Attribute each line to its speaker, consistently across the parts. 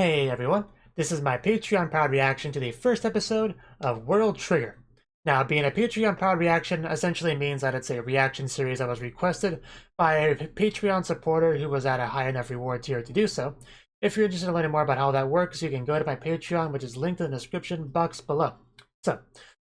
Speaker 1: Hey everyone, this is my Patreon powered reaction to the first episode of World Trigger. Now, being a Patreon powered reaction essentially means that it's a reaction series that was requested by a Patreon supporter who was at a high enough reward tier to do so. If you're interested in learning more about how that works, you can go to my Patreon, which is linked in the description box below. So,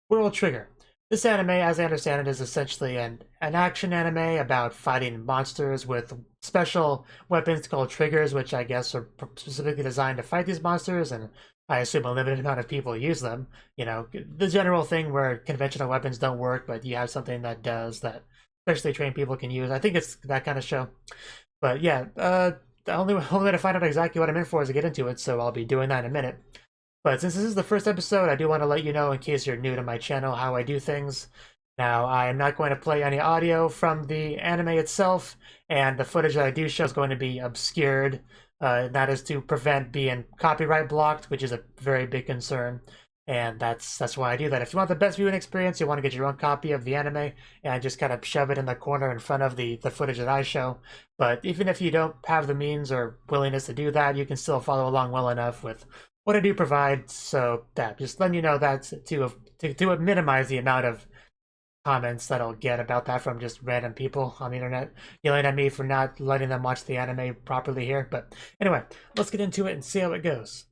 Speaker 1: World Trigger. This anime, as I understand it, is essentially an action anime about fighting monsters with special weapons called triggers, which I guess are specifically designed to fight these monsters, and I assume a limited amount of people use them. You know, the general thing where conventional weapons don't work, but you have something that does that especially trained people can use. I think it's that kind of show. But yeah, the only way to find out exactly what I'm in for is to get into it, so I'll be doing that in a minute. But since this is the first episode, I do want to let you know, in case you're new to my channel, how I do things. Now, I am not going to play any audio from the anime itself, and the footage that I do show is going to be obscured. That is to prevent being copyright blocked, which is a very big concern. And that's why I do that. If you want the best viewing experience, you want to get your own copy of the anime and just kind of shove it in the corner in front of the footage that I show. But even if you don't have the means or willingness to do that, you can still follow along well enough with what I do provide. So that just letting you know that to minimize the amount of comments that I'll get about that from just random people on the internet yelling at me for not letting them watch the anime properly here. But anyway, let's get into it and see how it goes.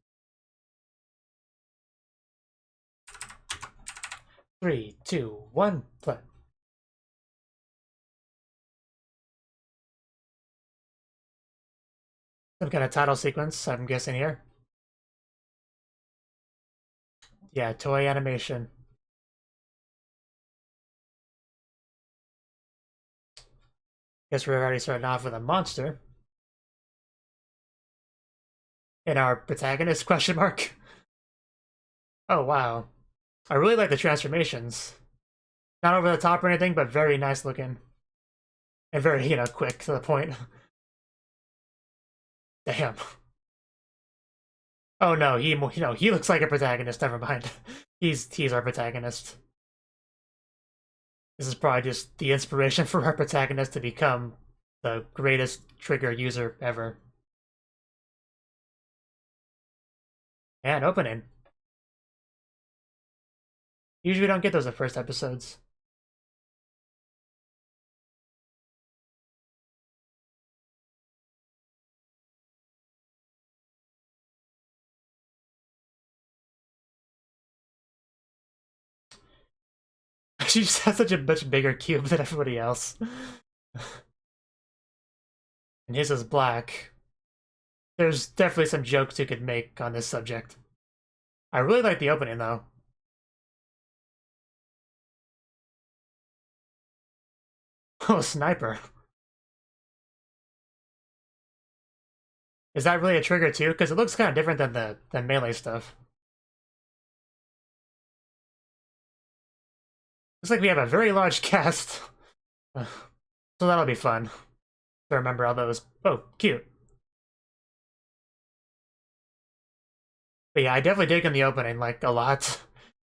Speaker 1: 3, 2, 1, play. Some kind of title sequence, I'm guessing here. Yeah, toy animation. Guess we're already starting off with a monster. And our protagonist, question mark. Oh, wow. I really like the transformations. Not over the top or anything, but very nice looking. And very, quick to the point. Damn. Oh no, he looks like a protagonist, never mind. He's our protagonist. This is probably just the inspiration for our protagonist to become the greatest trigger user ever. And opening. Usually we don't get those in first episodes. She just has such a much bigger cube than everybody else. And his is black. There's definitely some jokes you could make on this subject. I really like the opening though. Oh, sniper. Is that really a trigger too? Because it looks kind of different than the melee stuff. Looks like we have a very large cast. So that'll be fun to remember all those. Oh, cute. But yeah, I definitely dig in the opening, like, a lot.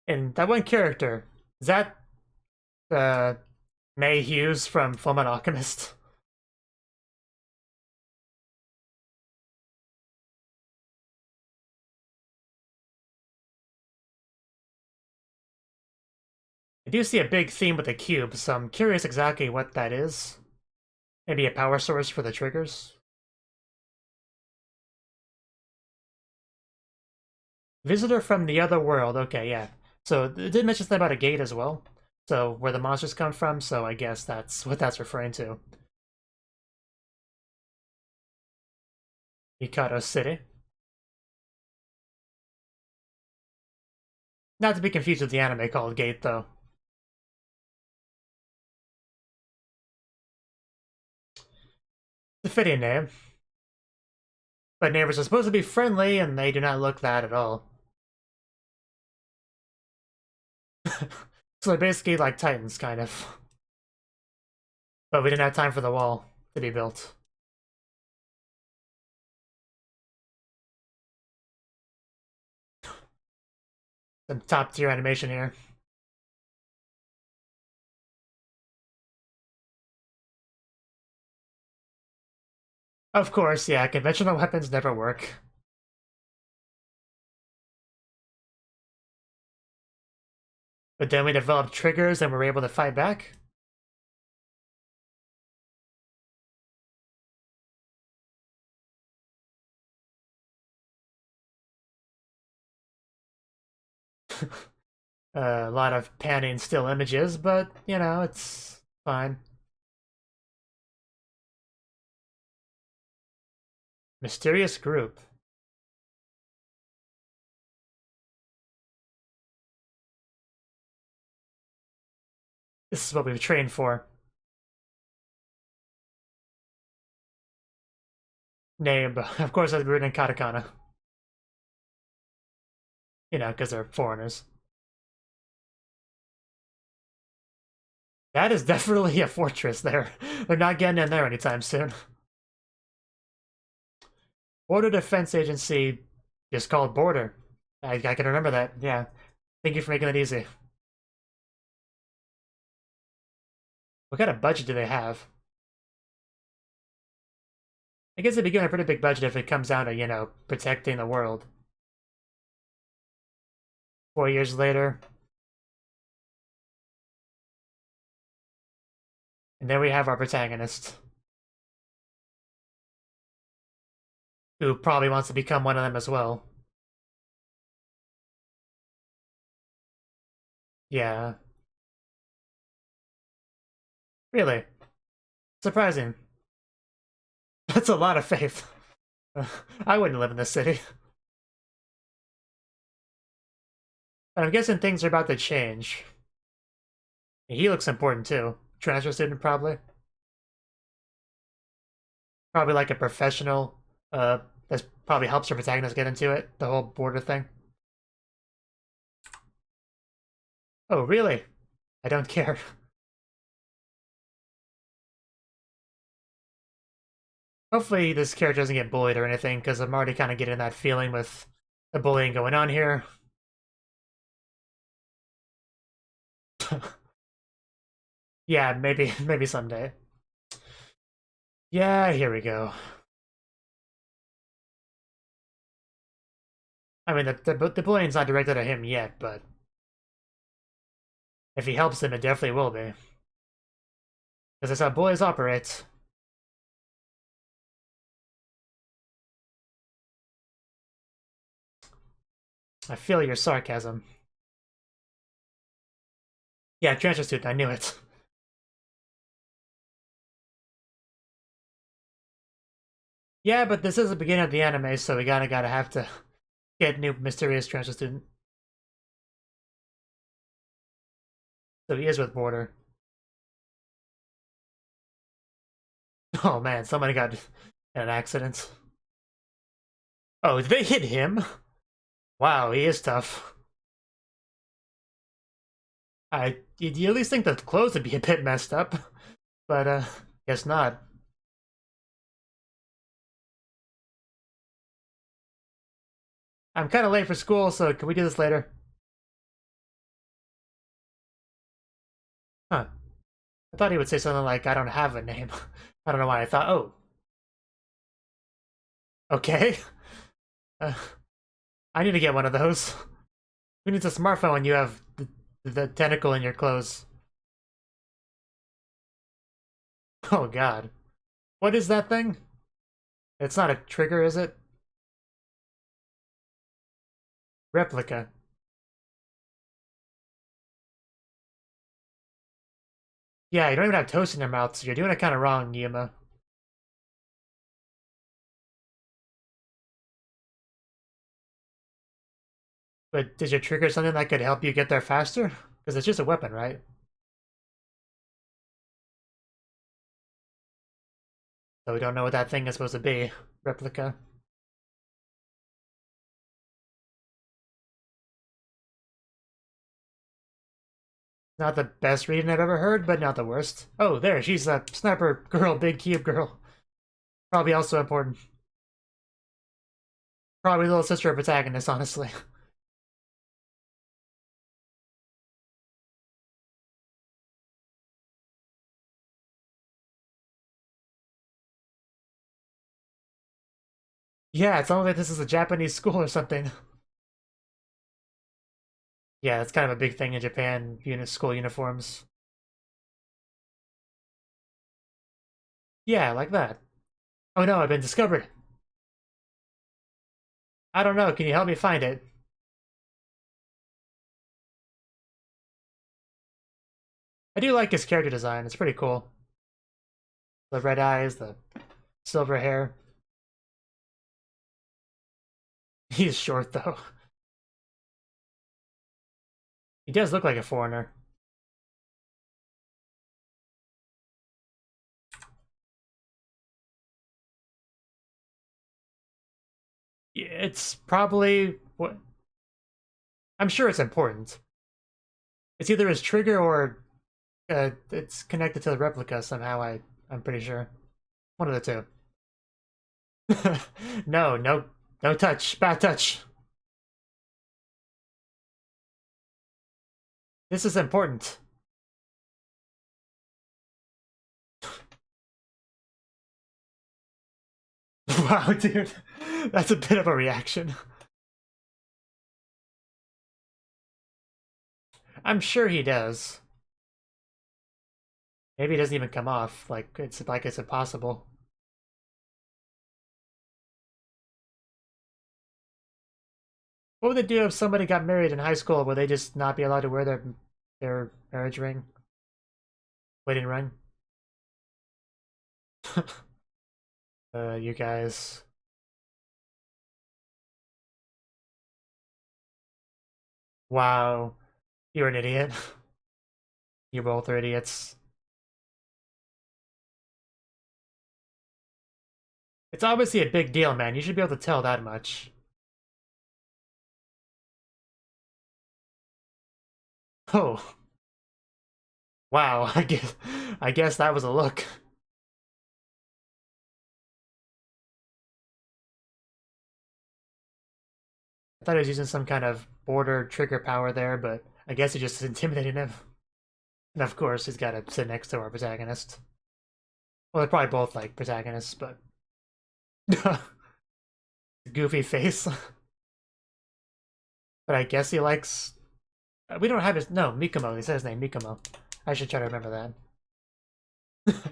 Speaker 1: And that one character, is that May Hughes from Fullmetal Alchemist? I do see a big theme with the cube, so I'm curious exactly what that is. Maybe a power source for the triggers? Visitor from the other world, okay, yeah. So it did mention something about a gate as well. So where the monsters come from, so I guess that's what that's referring to. Mikado City. Not to be confused with the anime called Gate, though. The fitting name. But neighbors are supposed to be friendly, and they do not look that at all. So they're basically like Titans, kind of. But we didn't have time for the wall to be built. Some top tier animation here. Of course, yeah, conventional weapons never work. But then we developed triggers and we're able to fight back? A lot of panning still images, but, you know, it's fine. Mysterious group. This is what we've trained for. Name, of course, I've written in katakana. You know, because they're foreigners. That is definitely a fortress there. They're not getting in there anytime soon. Border Defense Agency is called Border. I can remember that, yeah. Thank you for making it easy. What kind of budget do they have? I guess they'd be given a pretty big budget if it comes down to, you know, protecting the world. 4 years later. And there we have our protagonist. Who probably wants to become one of them as well. Yeah. Really? Surprising. That's a lot of faith. I wouldn't live in this city. But I'm guessing things are about to change. He looks important too. Transfer student, probably. Probably like a professional. That probably helps your protagonist get into it. The whole border thing. Oh, really? I don't care. Hopefully this character doesn't get bullied or anything, because I'm already kind of getting that feeling with the bullying going on here. Yeah, maybe someday. Yeah, here we go. I mean, the bullying's not directed at him yet, but if he helps him, it definitely will be. Because that's how bullies operate. I feel your sarcasm. Yeah, transfer student, I knew it. Yeah, but this is the beginning of the anime, so we gotta have to get new mysterious transfer student. So he is with Border. Oh man, somebody got in an accident. Oh, did they hit him? Wow, he is tough. You at least think the clothes would be a bit messed up, but guess not. I'm kind of late for school, so can we do this later? Huh. I thought he would say something like, I don't have a name. I don't know why I thought, oh. Okay. Uh, I need to get one of those. Who needs a smartphone when you have the tentacle in your clothes? Oh god. What is that thing? It's not a trigger, is it? Replica. Yeah, you don't even have toast in your mouth, so you're doing it kind of wrong, Yuma. But did you trigger something that could help you get there faster? Because it's just a weapon, right? So we don't know what that thing is supposed to be. Replica. Not the best reading I've ever heard, but not the worst. Oh, there, she's a sniper girl, big cube girl. Probably also important. Probably little sister of protagonist, honestly. Yeah, it's almost like this is a Japanese school or something. Yeah, it's kind of a big thing in Japan, school uniforms. Yeah, like that. Oh no, I've been discovered. I don't know, can you help me find it? I do like his character design, it's pretty cool. The red eyes, the silver hair. He's short though. He does look like a foreigner. It's probably what I'm sure it's important. It's either his trigger or it's connected to the replica somehow. I'm pretty sure one of the two. No, no, no touch, bad touch. This is important. Wow, dude, that's a bit of a reaction. I'm sure he does. Maybe it doesn't even come off. Like it's impossible. What would they do if somebody got married in high school? Would they just not be allowed to wear their marriage ring, wedding ring? You guys. Wow, you're an idiot. You both are idiots. It's obviously a big deal, man. You should be able to tell that much. Oh, wow. I guess that was a look. I thought he was using some kind of border trigger power there, but I guess he just intimidated him. And of course, he's got to sit next to our protagonist. Well, they're probably both like protagonists, but goofy face. But I guess he likes. We don't have his no Mikomo. He said his name Mikomo. I should try to remember that.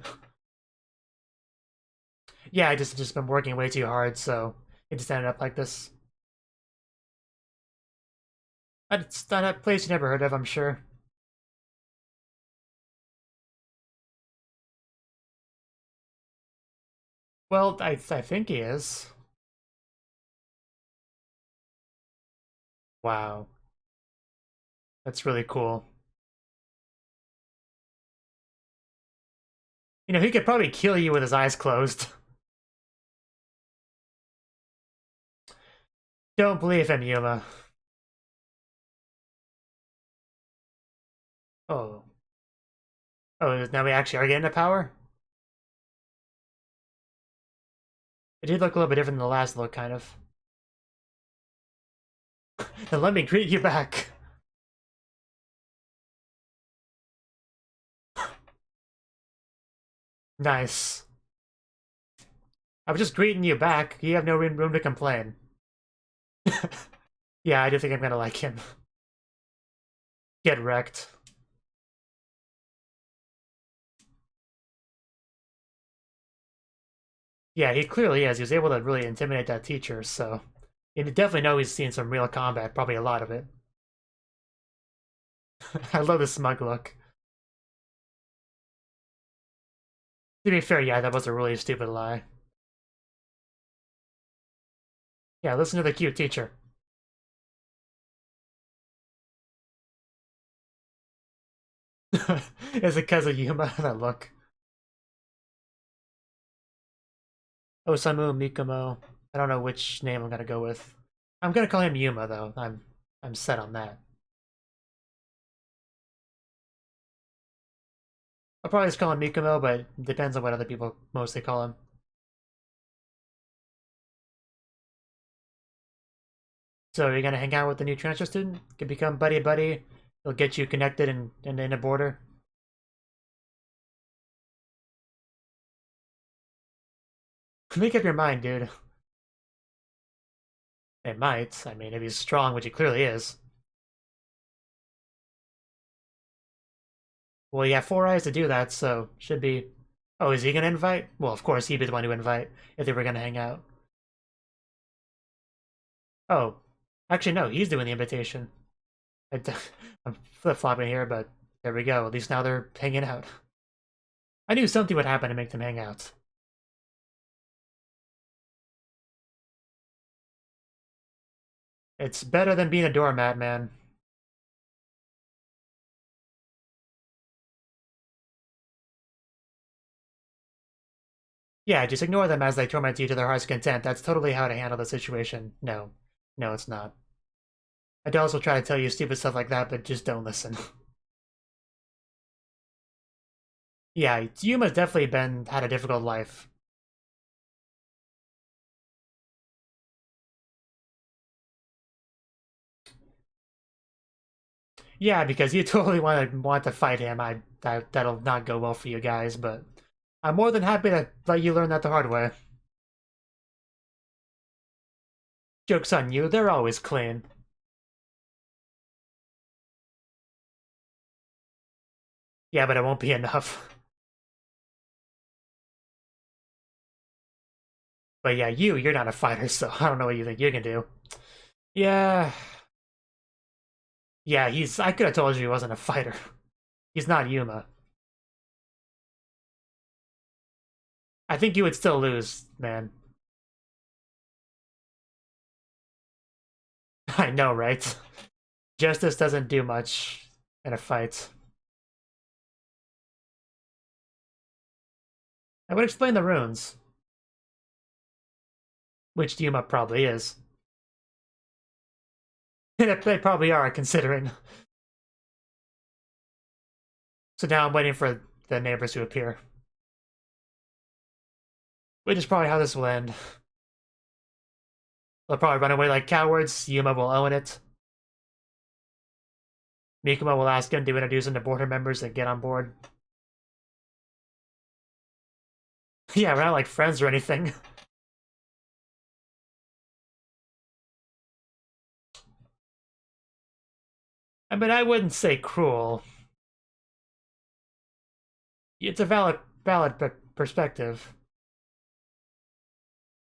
Speaker 1: Yeah, I just been working way too hard, so it just ended up like this. It's not a place you never heard of, I'm sure. Well, I think he is. Wow, that's really cool. You know, he could probably kill you with his eyes closed. Don't believe him, Yuma. Oh. Oh, now we actually are getting the power? It did look a little bit different than the last look, kind of. Then let me greet you back. Nice. I was just greeting you back. You have no room to complain. Yeah, I do think I'm gonna like him. Get wrecked. Yeah, he clearly is. He was able to really intimidate that teacher, so you definitely know he's seen some real combat, probably a lot of it. I love the smug look. To be fair, yeah, that was a really stupid lie. Yeah, listen to the cute teacher. Is it because of Yuma? That look. Osamu Mikomo. I don't know which name I'm gonna go with. I'm gonna call him Yuma though. I'm set on that. I'll probably just call him Mikomo, but it depends on what other people mostly call him. So you're gonna hang out with the new transfer student? Can become buddy buddy. He'll get you connected and in a border. Make up your mind, dude. It might. I mean, if he's strong, which he clearly is. Well, you have 4 eyes to do that, so should be... Oh, is he gonna invite? Well, of course, he'd be the one to invite if they were gonna hang out. Oh, actually, no, he's doing the invitation. I'm flip-flopping here, but there we go. At least now they're hanging out. I knew something would happen to make them hang out. It's better than being a doormat, man. Yeah, just ignore them as they torment you to their heart's content. That's totally how to handle the situation. No. No, it's not. Adults will try to tell you stupid stuff like that, but just don't listen. Yeah, Yuma's definitely had a difficult life. Yeah, because you totally want to fight him. That'll not go well for you guys, but I'm more than happy to let you learn that the hard way. Joke's on you, they're always clean. Yeah, but it won't be enough. But yeah, you're not a fighter, so I don't know what you think you can do. Yeah. Yeah, I could have told you he wasn't a fighter. He's not Yuma. I think you would still lose, man. I know, right? Justice doesn't do much in a fight. I would explain the runes. Which Yuma probably is. They probably are, considering. So now I'm waiting for the neighbors to appear. Which is probably how this will end. They'll probably run away like cowards. Yuma will own it. Mikuma will ask him to introduce him to border members and get on board. Yeah, we're not like friends or anything. I mean, I wouldn't say cruel. It's a valid perspective.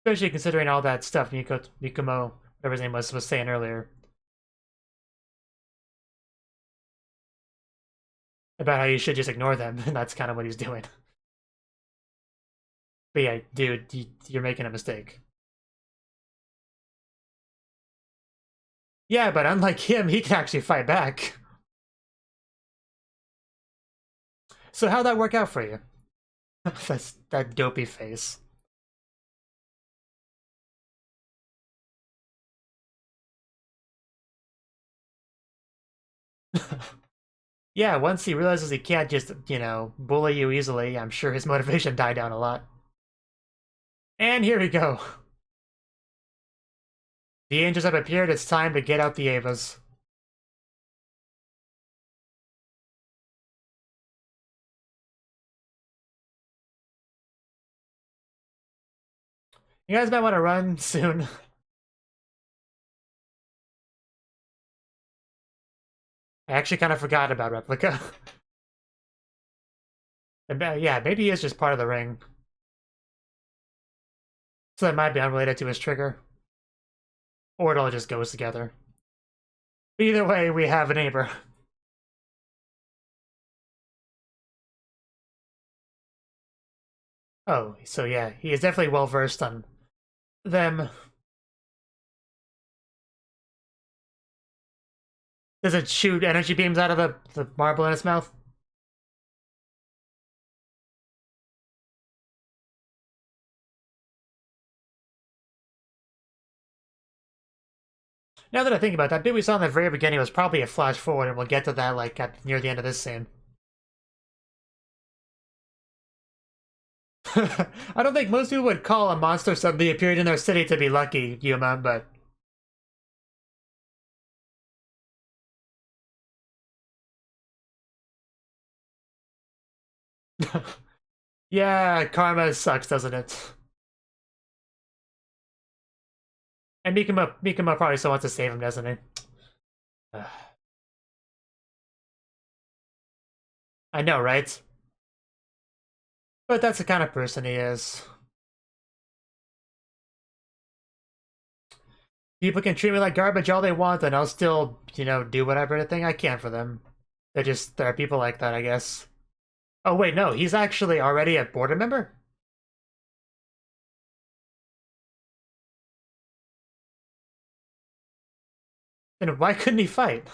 Speaker 1: Especially considering all that stuff Mikumo, whatever his name was saying earlier. About how you should just ignore them, and that's kind of what he's doing. But yeah, dude, you're making a mistake. Yeah, but unlike him, he can actually fight back. So how'd that work out for you? That's that dopey face. Yeah, once he realizes he can't just, bully you easily, I'm sure his motivation died down a lot. And here we go. The angels have appeared, it's time to get out the Avas. You guys might want to run soon. I actually kind of forgot about Replica. Yeah, maybe he is just part of the ring. So that might be unrelated to his trigger. Or it all just goes together. Either way, we have a neighbor. Oh, so yeah, he is definitely well versed on them. Does it shoot energy beams out of the marble in its mouth? Now that I think about it, that bit we saw in the very beginning was probably a flash forward, and we'll get to that like near the end of this scene. I don't think most people would call a monster suddenly appeared in their city to be lucky, Yuma, but... Yeah, karma sucks, doesn't it? And Mikuma probably still wants to save him, doesn't he? I know, right? But that's the kind of person he is. People can treat me like garbage all they want, and I'll still, do whatever thing I can for them. There are people like that, I guess. Oh, wait, no, he's actually already a board member? Then why couldn't he fight?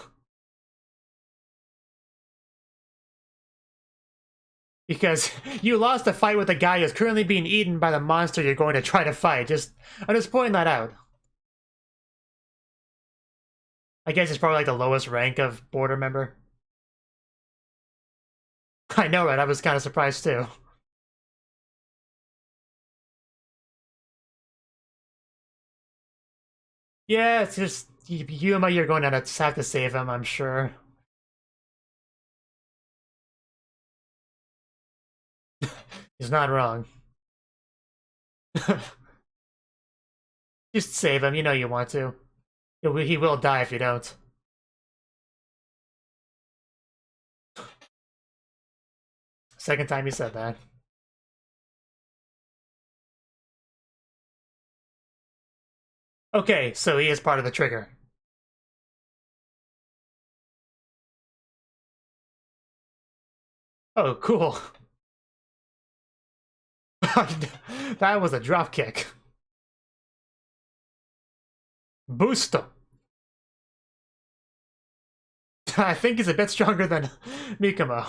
Speaker 1: Because you lost a fight with a guy who's currently being eaten by the monster you're going to try to fight. I'm just pointing that out. I guess it's probably like the lowest rank of border member. I know, right? I was kind of surprised too. Yeah, it's just Yuma, you're going to have to save him, I'm sure. He's not wrong. Just save him, you know you want to. He will die if you don't. Second time you said that. Okay, so he is part of the trigger. Oh, cool. That was a drop kick. Boosto. I think he's a bit stronger than Mikumo.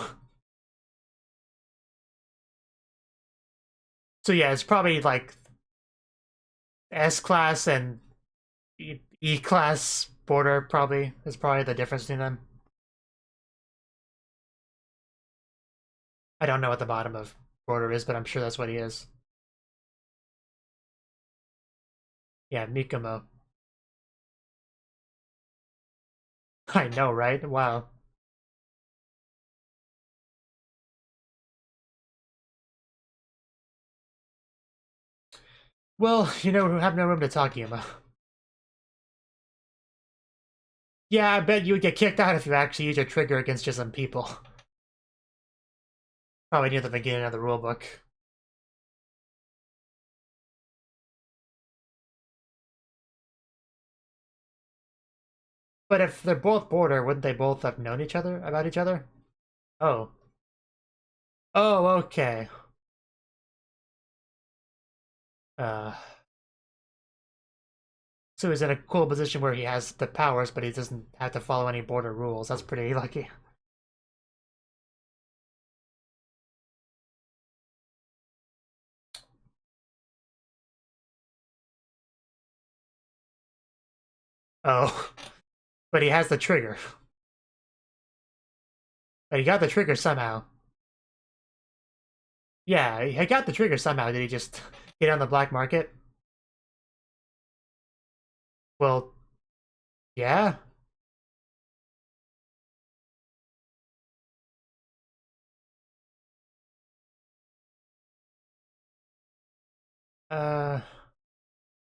Speaker 1: So yeah, it's probably like S-class and E-class border probably is probably the difference between them. I don't know what the bottom of border is, but I'm sure that's what he is. Yeah, Mikumo. I know, right? Wow. Well, we have no room to talk to you about. Yeah, I bet you would get kicked out if you actually use your trigger against just some people. Probably near the beginning of the rulebook. But if they're both border, wouldn't they both have known each other about each other? Oh. Oh, okay. Uh, so he's in a cool position where he has the powers, but he doesn't have to follow any border rules. That's pretty lucky. Oh. But he has the trigger. But he got the trigger somehow. Yeah, he got the trigger somehow. Did he just get on the black market? Well, yeah. Uh,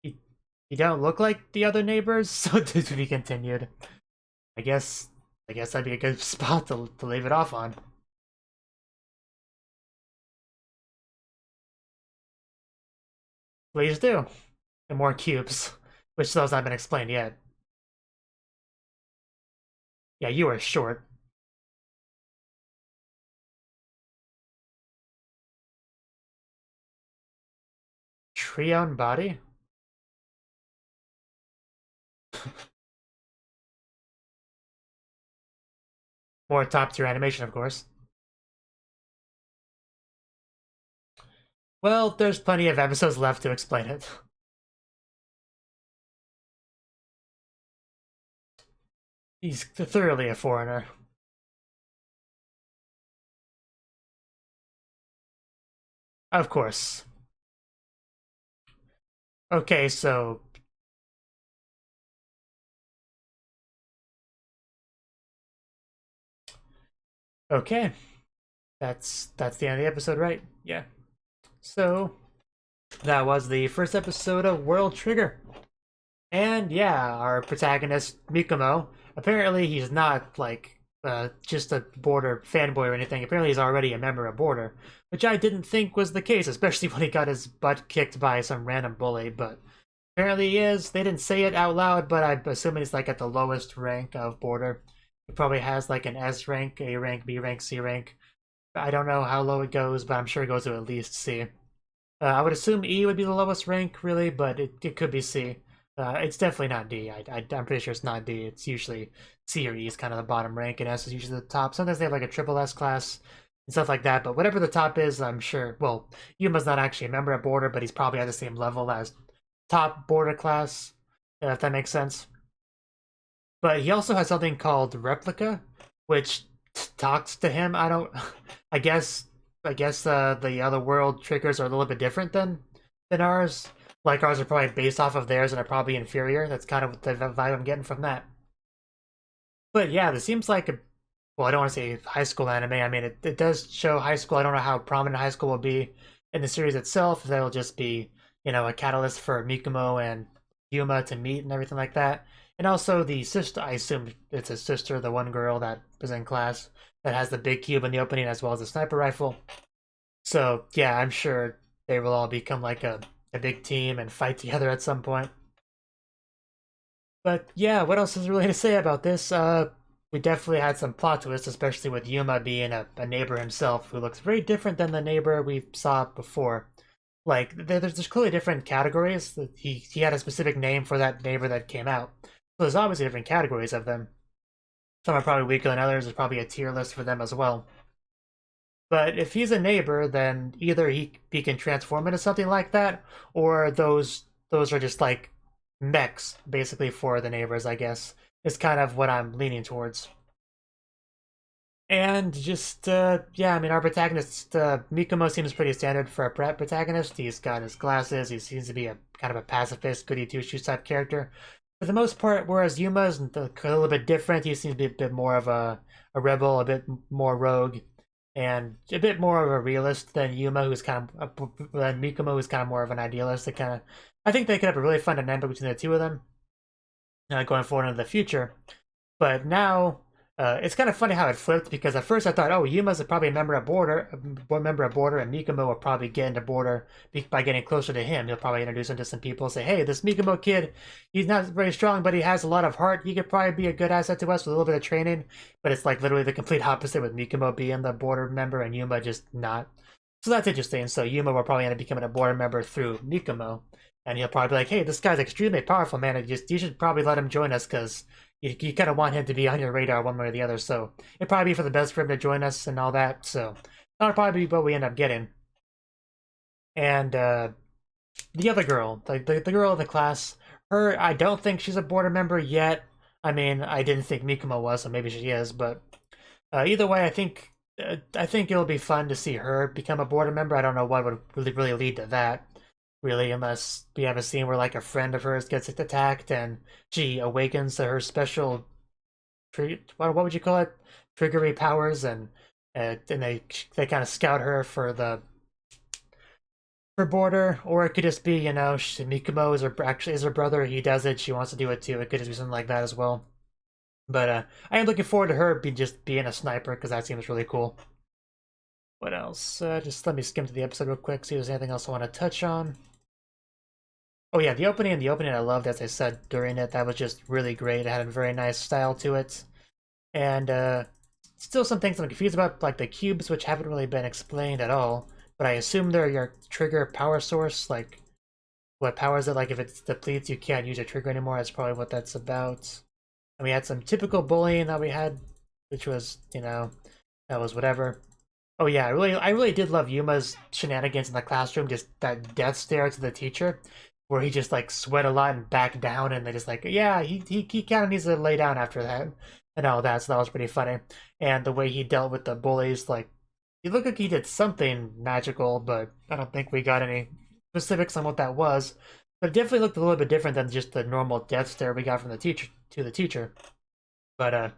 Speaker 1: you, you don't look like the other neighbors, so to be continued. I guess that'd be a good spot to leave it off on. Please do. And more cubes, which those haven't been explained yet. Yeah, you were short. Trion body? More top tier animation, of course. Well, there's plenty of episodes left to explain it. He's thoroughly a foreigner. Of course. Okay, so... Okay. That's the end of the episode, right? Yeah. So, that was the first episode of World Trigger. And yeah, our protagonist, Mikumo, apparently he's not, like, just a Border fanboy or anything. Apparently he's already a member of Border, which I didn't think was the case, especially when he got his butt kicked by some random bully, but apparently he is. They didn't say it out loud, but I'm assuming he's like at the lowest rank of Border. He probably has like an S rank, A rank, B rank, C rank. I don't know how low it goes, but I'm sure it goes to at least C. I would assume E would be the lowest rank, really, but it could be C. It's definitely not D. I'm pretty sure it's not D. It's usually C or E is kind of the bottom rank, and S is usually the top. Sometimes they have like a triple S class and stuff like that, but whatever the top is, I'm sure. Well, Yuma's not actually a member at Border, but he's probably at the same level as top Border class, if that makes sense. But he also has something called Replica, which talks to him. I don't. I guess the other world triggers are a little bit different than ours. Like ours are probably based off of theirs and are probably inferior. That's kind of the vibe I'm getting from that. But yeah, this seems like a, well, I don't want to say high school anime. I mean, it does show high school. I don't know how prominent high school will be in the series itself. That'll just be, a catalyst for Mikumo and Yuma to meet and everything like that. And also the sister, I assume it's his sister, the one girl that was in class that has the big cube in the opening as well as a sniper rifle. So yeah, I'm sure they will all become like a big team and fight together at some point. But yeah, what else is there really to say about this? We definitely had some plot twists, especially with Yuma being a neighbor himself, who looks very different than the neighbor we saw before. Like, there's clearly different categories. He had a specific name for that neighbor that came out. So there's obviously different categories of them. Some are probably weaker than others. There's probably a tier list for them as well. But if he's a neighbor, then either he can transform into something like that, or those are just like mechs, basically, for the neighbors, I guess, is kind of what I'm leaning towards. And just, yeah, I mean, our protagonist, Mikumo seems pretty standard for a protagonist. He's got his glasses, he seems to be a kind of a pacifist, goody two-shoes type character. For the most part, whereas Yuma's a little bit different, he seems to be a bit more of a rebel, a bit more rogue, and a bit more of a realist than Yuma, who's kind of, than Mikumo, who's kind of more of an idealist. I think they could have a really fun dynamic between the two of them, going forward into the future. But now, it's kind of funny how it flipped, because at first I thought, oh, Yuma's probably a member of Border, and Mikumo will probably get into Border by getting closer to him. He'll probably introduce him to some people, say, hey, this Mikumo kid, he's not very strong, but he has a lot of heart. He could probably be a good asset to us with a little bit of training. But it's like literally the complete opposite, with Mikumo being the Border member and Yuma just not. So that's interesting. So Yuma will probably end up becoming a Border member through Mikumo. And he'll probably be like, hey, this guy's extremely powerful, man. You should probably let him join us, because you kind of want him to be on your radar one way or the other. So it'd probably be for the best for him to join us and all that. So that'll probably be what we end up getting. And the other girl, the girl in the class, her, I don't think she's a Border member yet. I mean, I didn't think Mikumo was, so maybe she is. But either way, I think it'll be fun to see her become a Border member. I don't know what would really lead to that, really, unless we have a scene where like a friend of hers gets attacked and she awakens to her special what would you call it, triggery powers, and they kind of scout her for Border. Or it could just be, Mikumo is her brother, he does it, she wants to do it too. It could just be something like that as well. But I am looking forward to her just being a sniper, because that seems really cool. What else? Just let me skim to the episode real quick, see if there's anything else I want to touch on. Oh yeah, the opening I loved, as I said during it. That was just really great. It had a very nice style to it. And still some things I'm confused about, like the cubes, which haven't really been explained at all. But I assume they're your trigger power source. Like, what powers it? Like, if it depletes, you can't use a trigger anymore. That's probably what that's about. And we had some typical bullying that we had, which was, that was whatever. Oh yeah, I really did love Yuma's shenanigans in the classroom, just that death stare to the teacher, where he just like sweat a lot and back down, and they just like, yeah, he kind of needs to lay down after that and all that. So that was pretty funny. And the way he dealt with the bullies, like, he looked like he did something magical, but I don't think we got any specifics on what that was. But it definitely looked a little bit different than just the normal death stare we got from the teacher to the teacher. But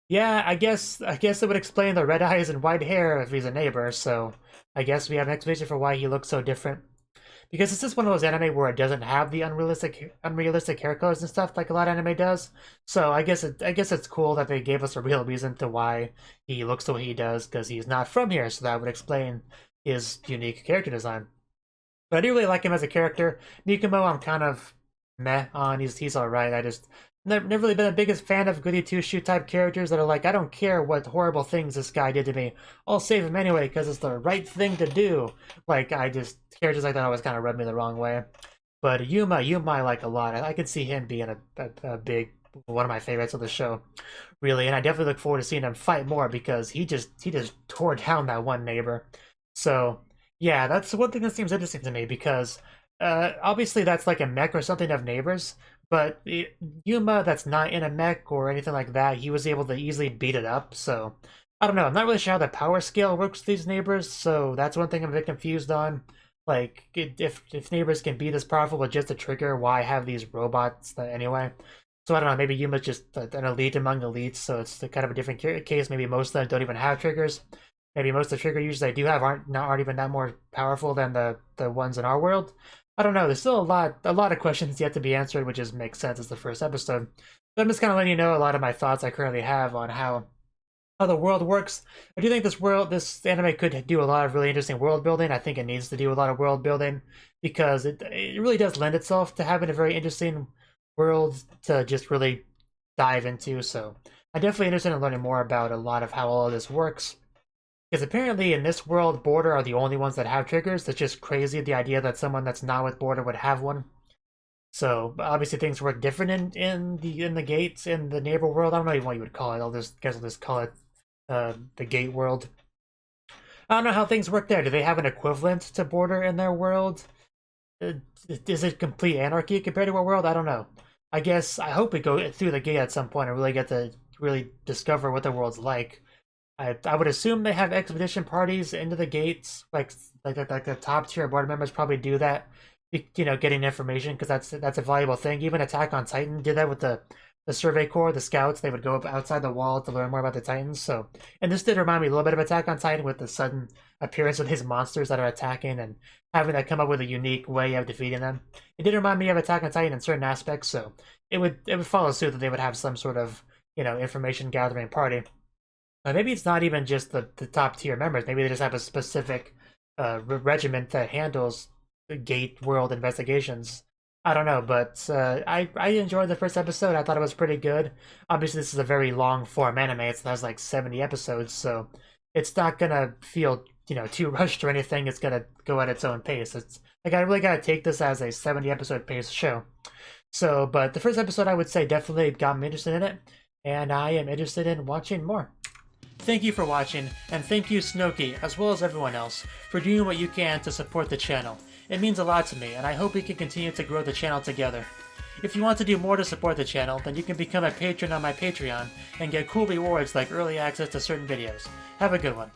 Speaker 1: yeah, I guess it would explain the red eyes and white hair if he's a neighbor. So I guess we have an explanation for why he looks so different. because this is one of those anime where it doesn't have the unrealistic hair colors and stuff like a lot of anime does. So I guess it's cool that they gave us a real reason to why he looks the way he does, because he's not from here, so that would explain his unique character design. But I do really like him as a character. Nikumo, I'm kind of meh on. He's alright. I just never really been the biggest fan of goody two-shoe type characters that are like, I don't care what horrible things this guy did to me. I'll save him anyway because it's the right thing to do. Like, characters like that always kind of rub me the wrong way. But Yuma I like a lot. I could see him being a big, one of my favorites of the show, really. And I definitely look forward to seeing him fight more because he just tore down that one neighbor. So yeah, that's one thing that seems interesting to me because obviously that's like a mech or something of neighbors, but Yuma that's not in a mech or anything like that, he was able to easily beat it up. So I don't know. I'm not really sure how the power scale works with these neighbors, so that's one thing I'm a bit confused on. Like, if neighbors can be this powerful with just a trigger, why have these robots anyway? So I don't know, maybe Yuma's just an elite among elites, so it's kind of a different case. Maybe most of them don't even have triggers. Maybe most of the trigger users they do have aren't even that more powerful than the ones in our world. I don't know. There's still a lot of questions yet to be answered, which just makes sense as the first episode. But I'm just kind of letting you know a lot of my thoughts I currently have on how the world works. I do think this anime could do a lot of really interesting world building. I think it needs to do a lot of world building because it really does lend itself to having a very interesting world to just really dive into. So I'm definitely interested in learning more about a lot of how all of this works. Because apparently in this world, Border are the only ones that have triggers. It's just crazy the idea that someone that's not with Border would have one. So obviously things work different in the gates in the neighbor world. I don't know even what you would call it. I'll just call it the gate world. I don't know how things work there. Do they have an equivalent to Border in their world? Is it complete anarchy compared to our world? I don't know. I hope we go through the gate at some point and really get to really discover what the world's like. I would assume they have expedition parties into the gates, like the top tier board members probably do that, you know, getting information because that's a valuable thing. Even Attack on Titan did that with the Survey Corps, the scouts. They would go up outside the wall to learn more about the Titans. So, and this did remind me a little bit of Attack on Titan with the sudden appearance of these monsters that are attacking and having to come up with a unique way of defeating them. It did remind me of Attack on Titan in certain aspects. So it would follow suit that they would have some sort of, you know, information gathering party. Maybe it's not even just the top tier members. Maybe they just have a specific regiment that handles gate world investigations. I don't know, but I enjoyed the first episode. I thought it was pretty good. Obviously, this is a very long form anime. It has like 70 episodes, so it's not gonna feel, you know, too rushed or anything. It's gonna go at its own pace. It's like I really gotta take this as a 70 episode pace show. So, but the first episode I would say definitely got me interested in it, and I am interested in watching more. Thank you for watching, and thank you Cnouki, as well as everyone else, for doing what you can to support the channel. It means a lot to me, and I hope we can continue to grow the channel together. If you want to do more to support the channel, then you can become a patron on my Patreon and get cool rewards like early access to certain videos. Have a good one.